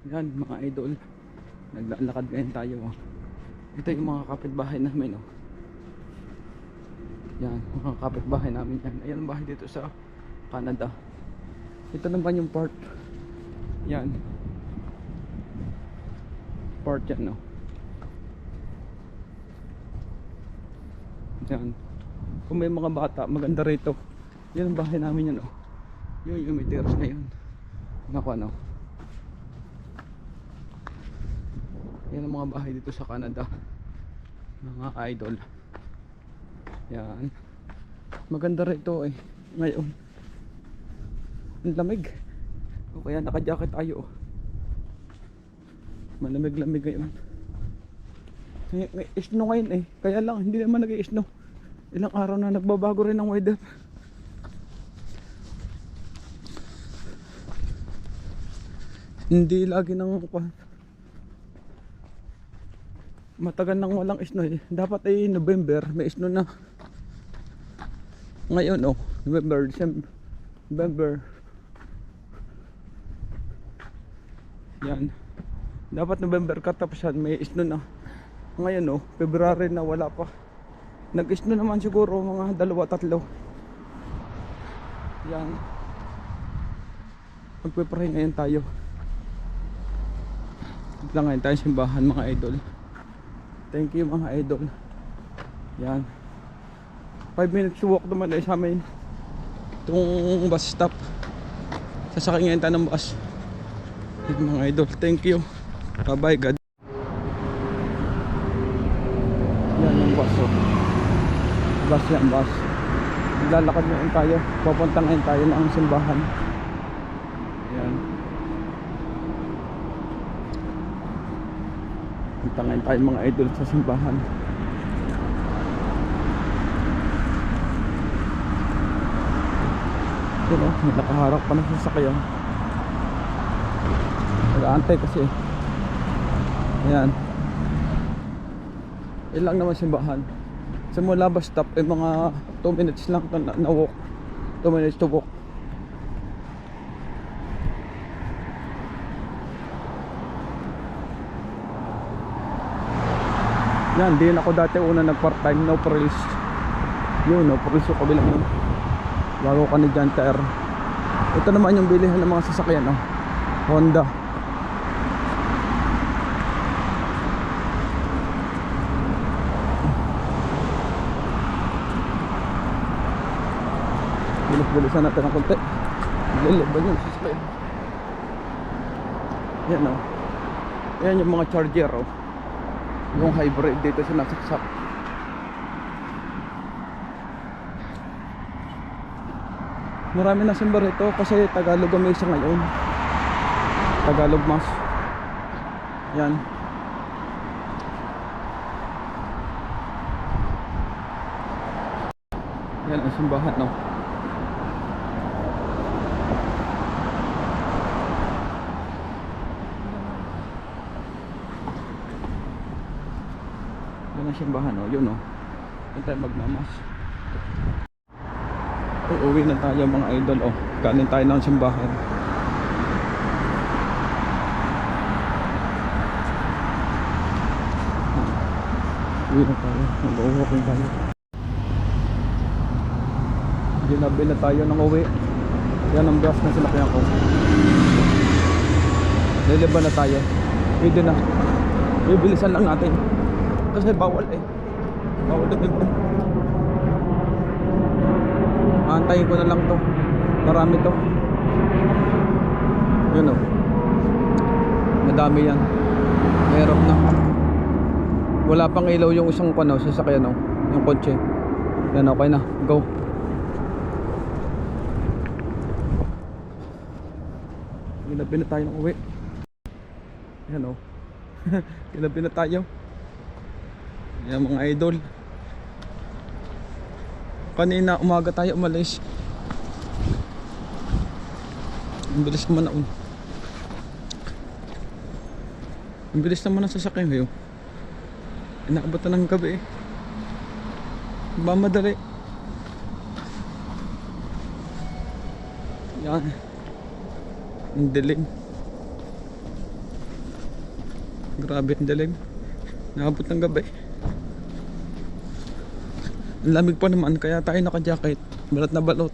Yan mga idol, naglalakad ngayon tayo oh. Ito yung mga kapitbahay namin oh. Yan, mga kapitbahay namin yan. Ayan ang bahay dito sa Canada. Ito naman yung part. Yan, part yan oh. Yan, kung may mga bata maganda rito. Yan ang bahay namin yan oh. Yun yung may terrace na yun. Naku ano, yan ang mga bahay dito sa Canada mga idol. Yan, maganda rito eh ngayon. Ang lamig o kaya naka-jacket tayo oh. Malamig-lamig ngayon. May snow ngayon eh, kaya lang hindi naman nag-i-snow. Ilang araw na nagbabago rin ang weather. Hindi lagi nang matagal nang walang snow eh. Dapat ay November may snow na. Ngayon oh, November, December, November. Yan, dapat November katapusan may snow na. Ngayon oh, February na wala pa. Nag-snow naman siguro mga 2-3. Yan, magpe-pray ngayon tayo. Lang ngayon tayo simbahan mga idol. Thank you mga idol. Yan, 5 minutes walk naman ay sa amin itong bus stop. Sasakay ngayon tayo ng bus. Mga idol, thank you. Bye bye, God. Yan yung bus oh. Bus yan, bus. Maglalakad ngayon tayo. Pupunta ngayon tayo ng simbahan. Yan, punta ngayon tayo mga idol sa simbahan. Yun o, may nakaharap pa ng sasakyan. Nag-aantay kasi. Ayan, ilang naman simbahan. Simula bus stop ay mga 2 minutes lang na walk. 2 minutes to walk. Yan, din ako dati una nag part time, no frills. Yun, no frills yung kabilang yun. Bago ka ni John Tire. Ito naman yung bilihan ng mga sasakyan oh. Honda. Bilis-bilisan natin ng konti. Liliban yung sasakyan. Yan oh. Yan yung mga charger oh. Yung hybrid dito sa nasaksak. Marami na simba rito kasi Tagalog ang mesa ngayon. Tagalog mas. Yan. Yan ang simbahan no. Yan ang simbahan no. Yun no. Yan tayo magmamas. Uuwi na tayo mga idol oh. Kanin tayo ng simbahan. Uwi na tayo. Mag-walking tayo. Ginabi na tayo ng uwi. Yan ang bus na sinakyan ko. Liliban na tayo. Pwede na. Bibilisan lang natin. Kasi bawal eh. Bawal lumibon. Antayin ko na lang to. Marami to. Yun oh. Madami yan. Meron na. Wala pang ilaw yung isang pano sasakyan oh. Yung kotse. Yan okay na. Go. Ginabi na tayo ng uwi. Yan oh. Ginabi na tayo. Yan mga idol. Kanina umaga tayo umalis. Ang bilis naman na ang bilis naman ang sasakyan ngayon. Inaabot na ng gabi eh. Ba madali. Yan. Ang dilim. Grabe ang dilim. Naabot ng gabi. Ang lamig pa naman kaya tayo naka-jacket. Balat na balot.